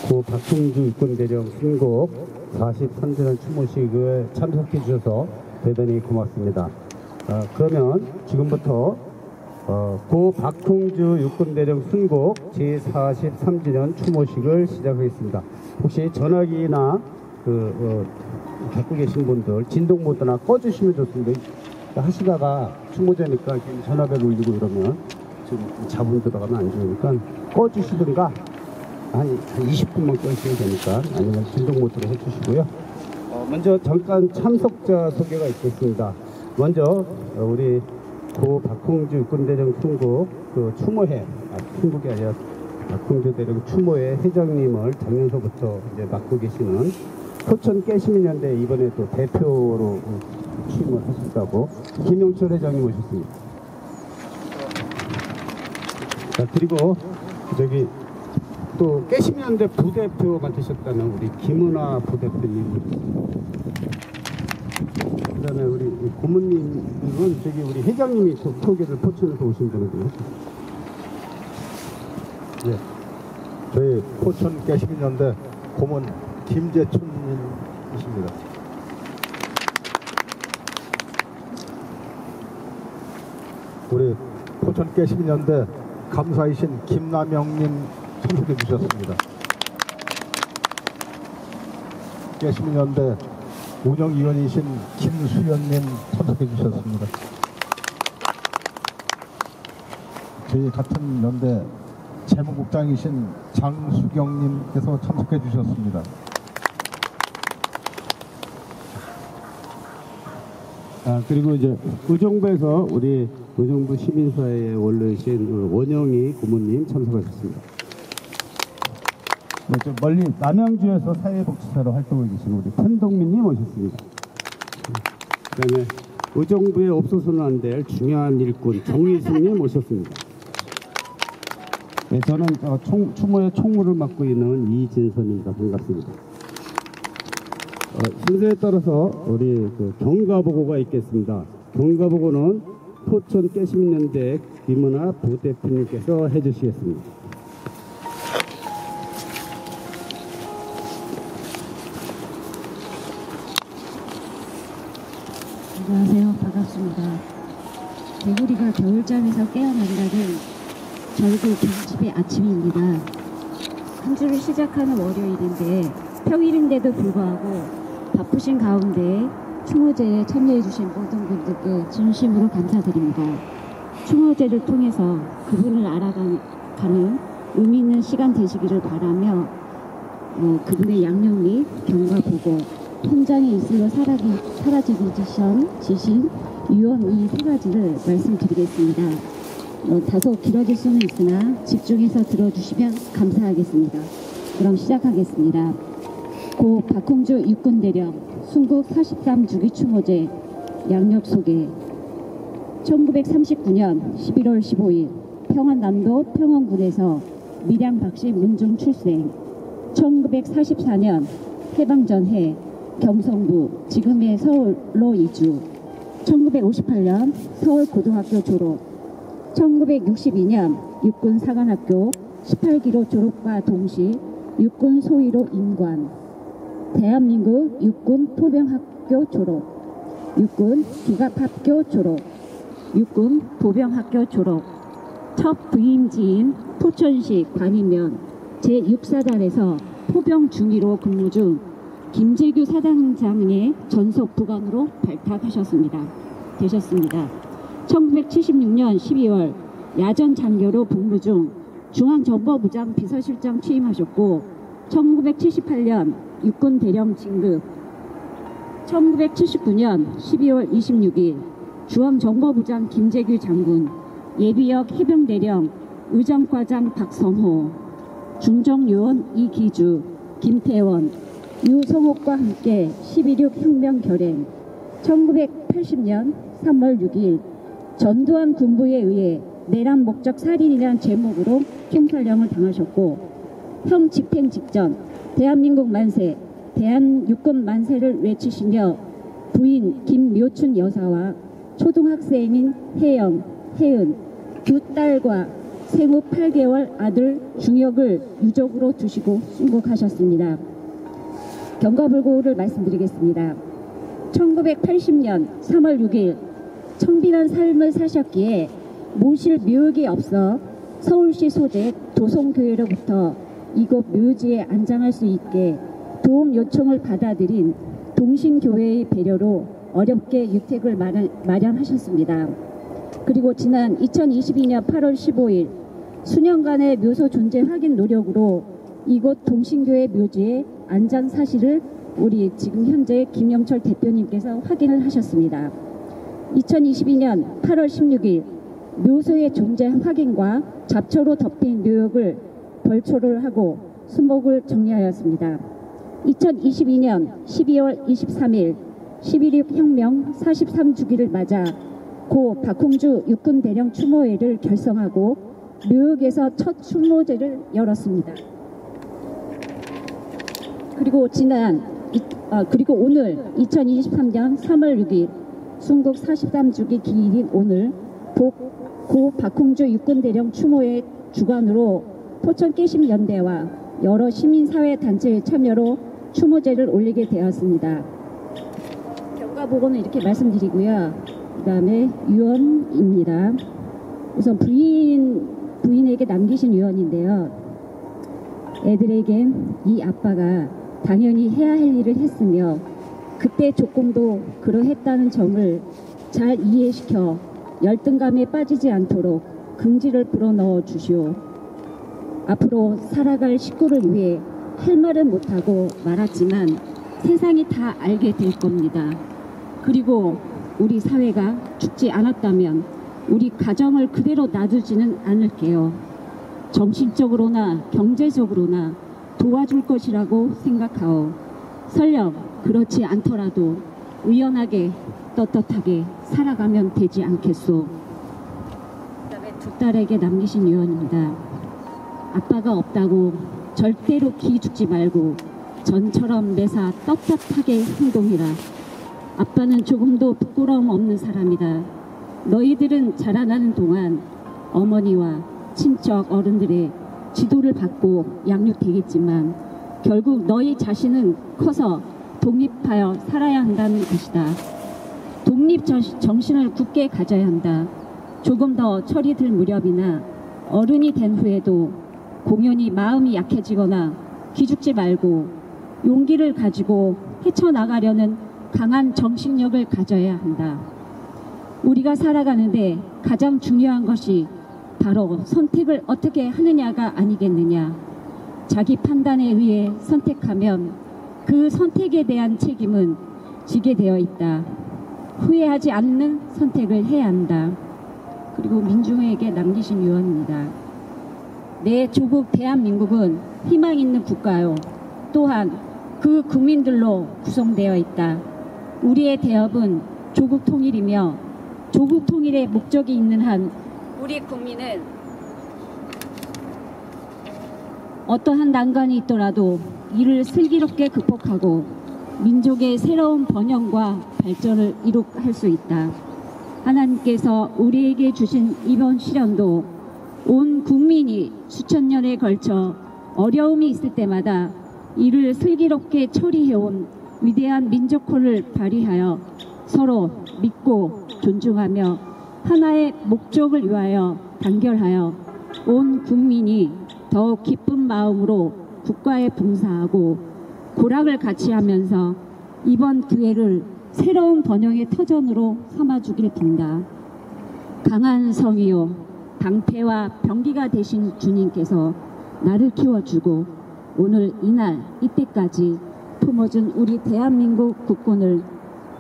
고 박홍주 육군대령 순국 43주년 추모식에 참석해 주셔서 대단히 고맙습니다. 그러면 지금부터 고 박홍주 육군대령 순국 제43주년 추모식을 시작하겠습니다. 혹시 전화기나 갖고 계신 분들 진동 모드나 꺼주시면 좋습니다. 하시다가 추모제니까 전화벨 울리고 이러면 지금 자본 들어가면 안 좋으니까 꺼주시든가 한 20분만 꺼주셔야 되니까 아니면 진동 모드로 해주시고요. 먼저 잠깐 참석자 소개가 있겠습니다. 먼저 우리 고 박홍주 육군대령 순국 추모회, 순국이 아니라 박홍주 대령 추모회 회장님을 작년서부터 이제 맡고 계시는 포천 깨시민연대 이번에 또 대표로 취임을 하셨다고 김용철 회장님 오셨습니다. 자, 그리고 저기 또 깨시민연대 부대표 맡으셨다는 우리 김은아 부대표님 오셨습니다. 그 다음에 우리 고문님은 저기 우리 회장님이 소개를 포천에서 오신 분이고요. 예, 저희 포천 깨시민연대 고문 김재춘님이십니다. 우리 포천 깨시민연대 감사이신 김남영님 참석해 주셨습니다. 깨시민연대 운영위원이신 김수연님 참석해 주셨습니다. 저희 같은 연대 재무국장이신 장수경님께서 참석해 주셨습니다. 그리고 이제 의정부에서 우리 의정부 시민사회에 원로이신 원영희 고모님 참석하셨습니다. 네, 좀 멀리 남양주에서 사회복지사로 활동을 계신 우리 편동민님 오셨습니다. 그다음에 의정부에 없어서는 안 될 중요한 일꾼 정희승님 오셨습니다. 네, 저는 추모의 총무를 맡고 있는 이진선입니다. 반갑습니다. 순서에 따라서 우리 경과보고가 있겠습니다. 경과보고는 포천 깨시민연대 김은아 부대표님께서 해주시겠습니다. 안녕하세요. 반갑습니다. 개구리가 겨울잠에서 깨어난다는 절구 경칩의 아침입니다. 한 주를 시작하는 월요일인데 평일인데도 불구하고 바쁘신 가운데 추모제에 참여해주신 모든 분들께 진심으로 감사드립니다. 추모제를 통해서 그분을 알아가는 의미 있는 시간 되시기를 바라며 그분의 양념 경과보고 현장에 있으려 사라지신 유언 이 세 가지를 말씀드리겠습니다. 다소 길어질 수는 있으나 집중해서 들어주시면 감사하겠습니다. 그럼 시작하겠습니다. 고 박홍주 육군대령 순국 43주기 추모제 양력 소개. 1939년 11월 15일 평안남도 평원군에서 밀양 박씨 문중 출생. 1944년 해방 전해 경성부 지금의 서울로 이주. 1958년 서울고등학교 졸업. 1962년 육군사관학교 18기로 졸업과 동시 육군 소위로 임관. 대한민국 육군 포병학교 졸업. 육군 기갑학교 졸업. 육군 보병학교 졸업. 첫 부임지인 포천시 관이면 제6사단에서 포병 중위로 근무 중 김재규 사단장의 전속 부관으로 발탁되셨습니다. 1976년 12월 야전 장교로 복무 중 중앙정보부장 비서실장 취임하셨고 1978년 육군 대령 진급. 1979년 12월 26일 중앙정보부장 김재규 장군, 예비역 해병대령 의정과장 박성호, 중정요원 이기주, 김태원, 유성옥과 함께 12.6 혁명 결행. 1980년 3월 6일 전두환 군부에 의해 내란 목적 살인이라는 제목으로 총살령을 당하셨고 형 집행 직전 대한민국 만세, 대한육군 만세를 외치시며 부인 김묘춘 여사와 초등학생인 혜영, 혜은 두 딸과 생후 8개월 아들 중혁을 유족으로 두시고 순국하셨습니다. 경과불고를 말씀드리겠습니다. 1980년 3월 6일 청빈한 삶을 사셨기에 모실 묘역이 없어 서울시 소재 도성교회로부터 이곳 묘지에 안장할 수 있게 도움 요청을 받아들인 동신교회의 배려로 어렵게 유택을 마련하셨습니다. 그리고 지난 2022년 8월 15일 수년간의 묘소 존재 확인 노력으로 이곳 동신교회 묘지에 안장 사실을 우리 지금 현재 김영철 대표님께서 확인을 하셨습니다. 2022년 8월 16일 묘소의 존재 확인과 잡초로 덮인 묘역을 벌초를 하고 수목을 정리하였습니다. 2022년 12월 23일 11.6 혁명 43주기를 맞아 고 박홍주 육군대령 추모회를 결성하고 묘역에서 첫 추모제를 열었습니다. 그리고 오늘 2023년 3월 6일 순국 43주기 기일인 오늘 고 박홍주 육군대령 추모회 주관으로 포천깨심연대와 여러 시민사회단체의 참여로 추모제를 올리게 되었습니다. 경과보고는 이렇게 말씀드리고요. 그 다음에 유언입니다. 우선 부인에게 남기신 유언인데요. 애들에겐 이 아빠가 당연히 해야 할 일을 했으며 그때 조금도 그러했다는 점을 잘 이해시켜 열등감에 빠지지 않도록 긍지를 불어넣어 주시오. 앞으로 살아갈 식구를 위해 할 말은 못하고 말았지만 세상이 다 알게 될 겁니다. 그리고 우리 사회가 죽지 않았다면 우리 가정을 그대로 놔두지는 않을게요. 정신적으로나 경제적으로나 도와줄 것이라고 생각하오. 설령 그렇지 않더라도 의연하게 떳떳하게 살아가면 되지 않겠소. 그다음에 두 딸에게 남기신 유언입니다. 아빠가 없다고 절대로 기죽지 말고 전처럼 매사 떳떳하게 행동해라. 아빠는 조금도 부끄러움 없는 사람이다. 너희들은 자라나는 동안 어머니와 친척 어른들의 지도를 받고 양육되겠지만 결국 너희 자신은 커서 독립하여 살아야 한다는 것이다. 독립 정신을 굳게 가져야 한다. 조금 더 철이 들 무렵이나 어른이 된 후에도 공연히 마음이 약해지거나 기죽지 말고 용기를 가지고 헤쳐나가려는 강한 정신력을 가져야 한다. 우리가 살아가는데 가장 중요한 것이 바로 선택을 어떻게 하느냐가 아니겠느냐. 자기 판단에 의해 선택하면 그 선택에 대한 책임은 지게 되어 있다. 후회하지 않는 선택을 해야 한다. 그리고 민중에게 남기신 유언입니다. 내 조국 대한민국은 희망 있는 국가요. 또한 그 국민들로 구성되어 있다. 우리의 대업은 조국 통일이며 조국 통일의 목적이 있는 한 우리 국민은 어떠한 난관이 있더라도 이를 슬기롭게 극복하고 민족의 새로운 번영과 발전을 이룩할 수 있다. 하나님께서 우리에게 주신 이번 시련도 온 국민이 수천 년에 걸쳐 어려움이 있을 때마다 이를 슬기롭게 처리해온 위대한 민족혼을 발휘하여 서로 믿고 존중하며 하나의 목적을 위하여 단결하여 온 국민이 더욱 기쁜 마음으로 국가에 봉사하고 고락을 같이 하면서 이번 기회를 새로운 번영의 터전으로 삼아주길 빈다. 강한 성이요 방패와 병기가 되신 주님께서 나를 키워주고 오늘 이날 이때까지 품어준 우리 대한민국 국군을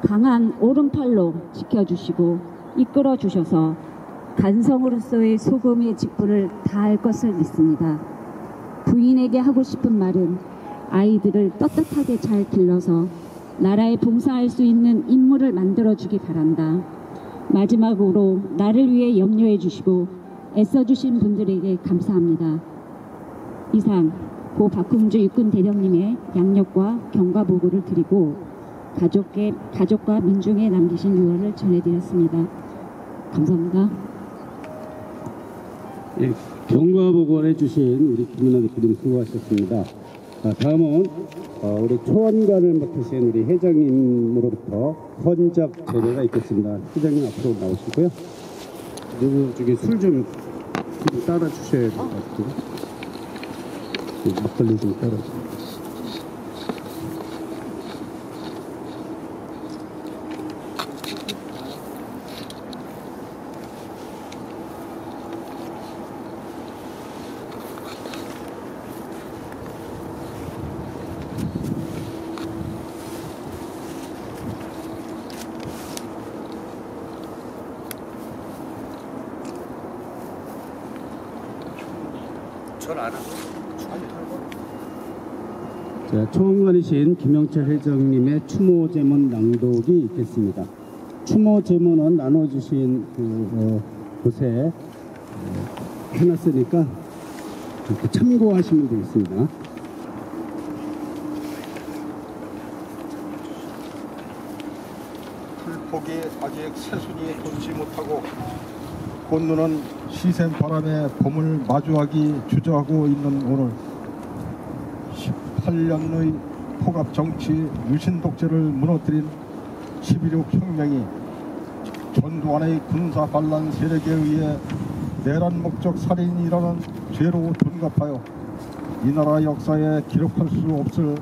강한 오른팔로 지켜주시고 이끌어주셔서 간성으로서의 소금의 직분을 다할 것을 믿습니다. 부인에게 하고 싶은 말은 아이들을 떳떳하게 잘 길러서 나라에 봉사할 수 있는 인물을 만들어주기 바란다. 마지막으로 나를 위해 염려해 주시고 애써주신 분들에게 감사합니다. 이상 고 박홍주 육군 대령님의 양력과 경과보고를 드리고 가족과 민중에 남기신 유언을 전해드렸습니다. 감사합니다. 예, 경과 보고해 주신 우리 김은하 대표님 수고하셨습니다. 다음은 우리 초원관을 맡으신 우리 회장님으로부터 헌작 제례가 있겠습니다. 회장님 앞으로 나오시고요. 그리고 저기 술 좀 따라 주셔야 될 것 같아요. 막걸리 좀 따라 주세요. 자, 초원관이신 김영철 회장님의 추모 제문 낭독이 있겠습니다. 추모 제문은 나눠주신 곳에 해놨으니까 이렇게 참고하시면 되겠습니다. 풀폭이 아직 새순이 돋지 못하고 꽃눈은 시샘 바람에 봄을 마주하기 주저하고 있는 오늘 18년의 폭압 정치 유신 독재를 무너뜨린 11.6 혁명이 전두환의 군사 반란 세력에 의해 내란 목적 살인이라는 죄로 둔갑하여 이 나라 역사에 기록할 수 없을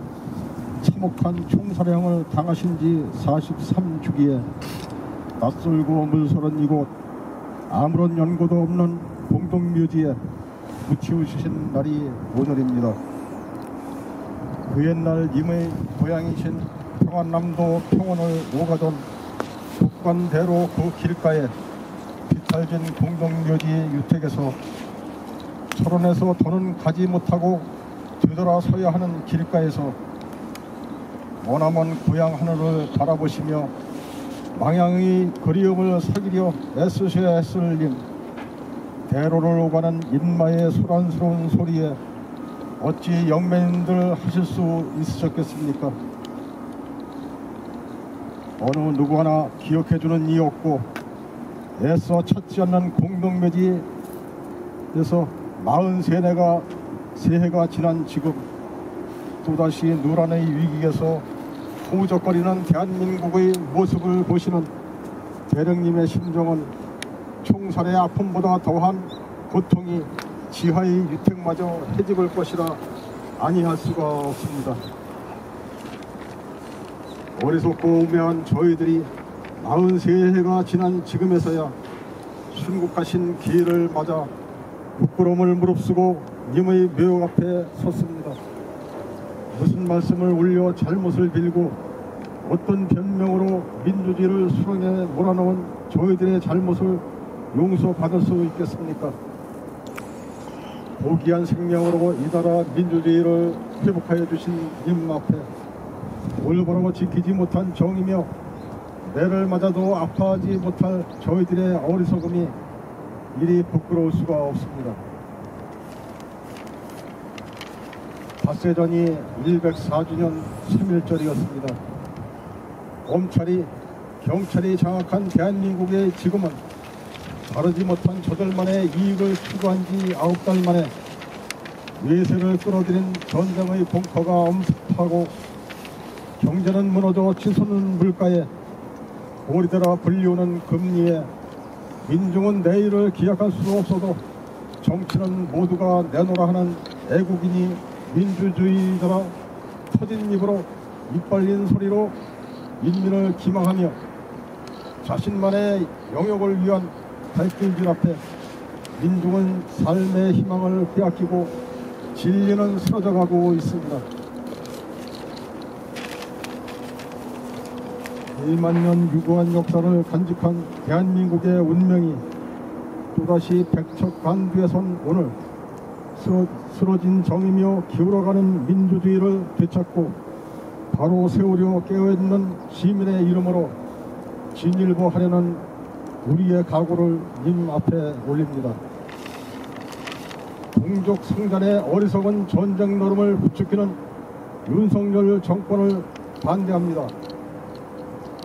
참혹한 총살형을 당하신 지 43주기에 낯설고 물서른 이곳 아무런 연고도 없는 공동묘지에 묻히우신 날이 오늘입니다. 그 옛날 님의 고향이신 평안남도 평원을 오가던 북관대로 그 길가에 비탈진 공동묘지 유택에서 철원에서 더는 가지 못하고 되돌아서야 하는 길가에서 머나먼 고향 하늘을 바라보시며 망향의 그리움을 사기려 애쓰셔야 했을 님, 대로를 오가는 인마의 소란스러운 소리에 어찌 영맹들 하실 수 있으셨겠습니까? 어느 누구 하나 기억해주는 이 없고 애써 찾지 않는 공동묘지에서 43내가 새해가 지난 지금 또다시 누란의 위기에서 후적거리는 대한민국의 모습을 보시는 대령님의 심정은 총살의 아픔보다 더한 고통이 지하의 유택마저 해집을 것이라 아니할 수가 없습니다. 어리석고 우매한 저희들이 43해가 지난 지금에서야 순국하신 기회를 맞아 부끄러움을 무릅쓰고 님의 묘 앞에 섰습니다. 무슨 말씀을 올려 잘못을 빌고 어떤 변명으로 민주주의를 수렁에 몰아넣은 저희들의 잘못을 용서받을 수 있겠습니까? 고귀한 생명으로 이 나라 민주주의를 회복하여 주신 님 앞에 올바르고 지키지 못한 정이며 매를 맞아도 아파하지 못할 저희들의 어리석음이 이리 부끄러울 수가 없습니다. 닷새전이 104주년 3.1절이었습니다. 검찰이 경찰이 장악한 대한민국의 지금은 다르지 못한 저들만의 이익을 추구한 지 9달 만에 외세를 끌어들인 전쟁의 공포가 엄습하고 경제는 무너져 치솟는 물가에 오리되라 불리우는 금리에 민중은 내일을 기약할 수 없어도 정치는 모두가 내놓으라 하는 애국인이 민주주의자라 터진 입으로 입벌린 소리로 인민을 기망하며 자신만의 영역을 위한 발길질 앞에 민중은 삶의 희망을 빼앗기고 진리는 쓰러져가고 있습니다. 1만 년 유구한 역사를 간직한 대한민국의 운명이 또다시 백척간두에 선 오늘 쓰러진 정이며 기울어가는 민주주의를 되찾고 바로 세우려 깨어있는 시민의 이름으로 진일보하려는 우리의 각오를 님 앞에 올립니다. 동족 성전의 어리석은 전쟁 노름을 부추기는 윤석열 정권을 반대합니다.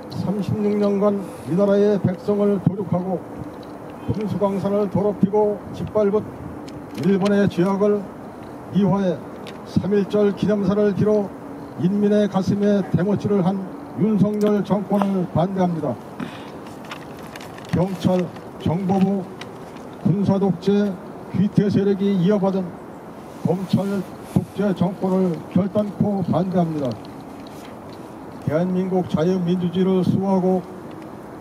36년간 이 나라의 백성을 도륙하고 금수강산을 더럽히고 짓밟은 일본의 죄악을 미화해 3.1절 기념사를 뒤로 인민의 가슴에 대못질을 한 윤석열 정권을 반대합니다. 경찰, 정보부, 군사독재, 귀태 세력이 이어받은 검찰 독재 정권을 결단코 반대합니다. 대한민국 자유민주주의를 수호하고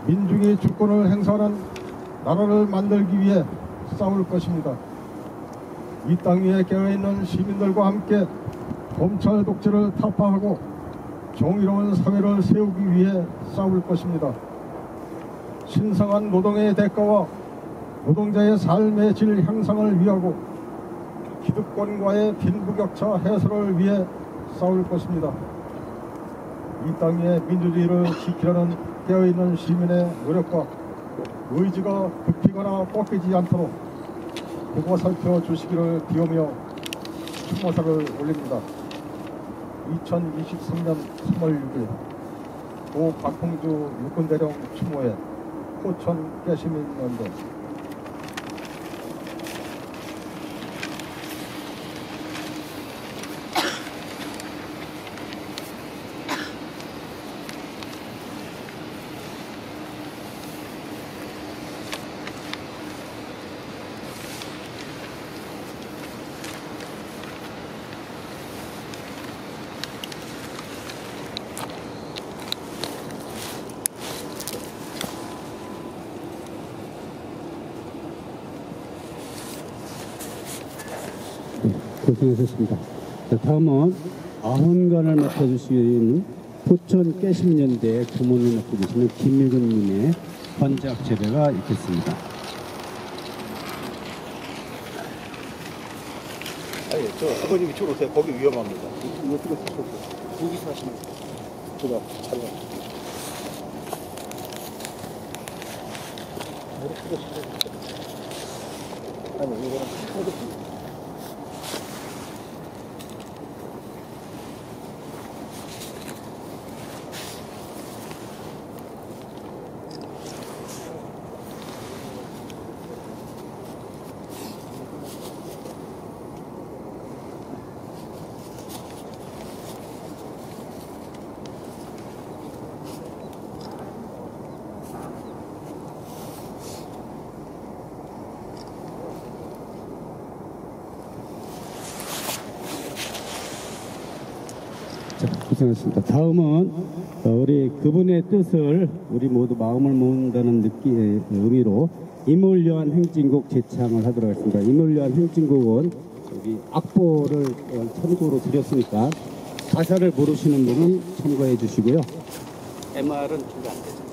민중이 주권을 행사하는 나라를 만들기 위해 싸울 것입니다. 이 땅 위에 깨어있는 시민들과 함께 검찰 독재를 타파하고 정의로운 사회를 세우기 위해 싸울 것입니다. 신성한 노동의 대가와 노동자의 삶의 질 향상을 위하고 기득권과의 빈부격차 해소를 위해 싸울 것입니다. 이 땅의 민주주의를 지키려는 깨어있는 시민의 노력과 의지가 굽히거나 꺾이지 않도록 보고 살펴주시기를 비우며 추모사를 올립니다. 2023년 3월 6일 고 박홍주 육군대령 추모회 포천 깨시민연대. 고생하셨습니다. 자, 다음은 아흔관을 맡아주시는 포천 깨심연대 부문을 맡아주시는 김일근님의 환작 제례가 있겠습니다. 아니, 저 아버님 이쪽으로 오세요. 거기 위험합니다. 이쪽으로 거기서 하시면 제가 촬영. 아니, 이거는 고생하셨습니다. 다음은 우리 그분의 뜻을 우리 모두 마음을 모은다는 의미로 임을위한 행진곡 제창을 하도록 하겠습니다. 임을위한 행진곡은 여기 악보를 참고로 드렸으니까 가사를 모르시는 분은 참고해 주시고요. MR은 준비 안 되죠.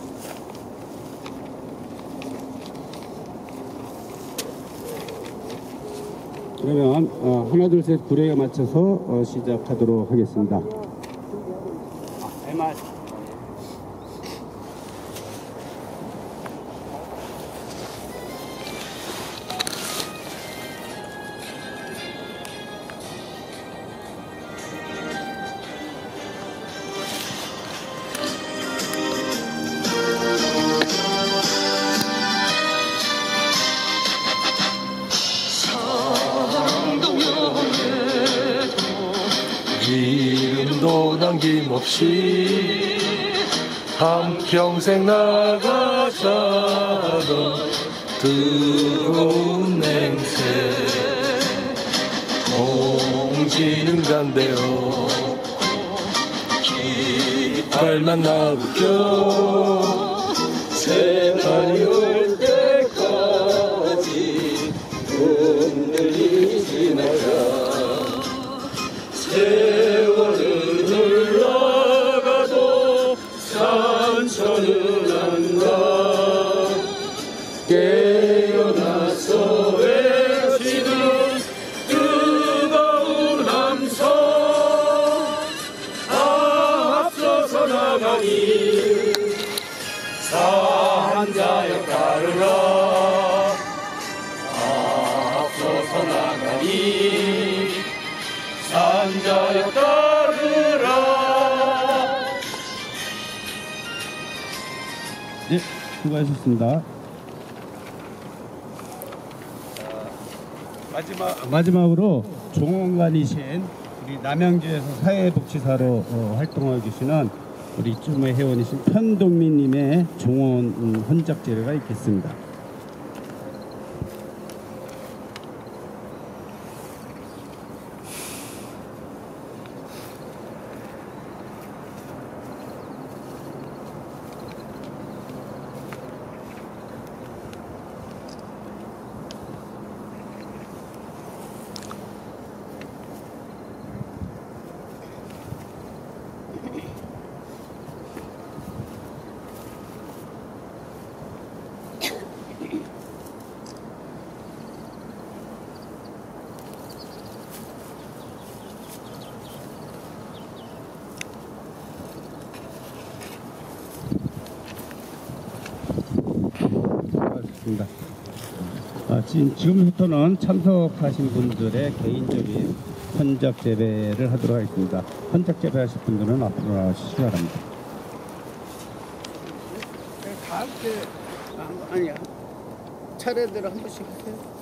그러면 하나 둘 셋 구례에 맞춰서 시작하도록 하겠습니다. MR. 이름도 남김없이 한평생 나가자던 뜨거운 냉세 공지는 간대요 깃발만 나부겨 새날이 올 때까지 흔들리지 말자 세월은 흘러가도 산천은 안가 깨어나서 외치는 뜨거운 함성 앞서서 나가니 산자여 따르라 앞서서 나가니 산자여 따르라. 네, 수고하셨습니다. 마지막으로 종원관이신 우리 남양주에서 사회복지사로 활동하고 계시는 우리 쭈의 회원이신 편동민님의 종원 헌작 재료가 있겠습니다. 지금부터는 참석하신 분들의 개인적인 헌작 재배를 하도록 하겠습니다. 헌작 재배하실 분들은 앞으로 나와주시기 바랍니다. 다 함께 아니야 차례대로 한 번씩 하세요.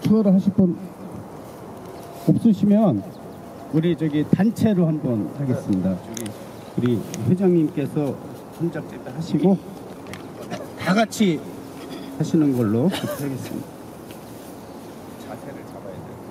투어를 하실 분 없으시면 우리 저기 단체로 한번 하겠습니다. 저기 우리 회장님께서 헌작 재배 하시고 다 같이 하시는 걸로 그렇게 하겠습니다. 자세를 잡아야 돼요.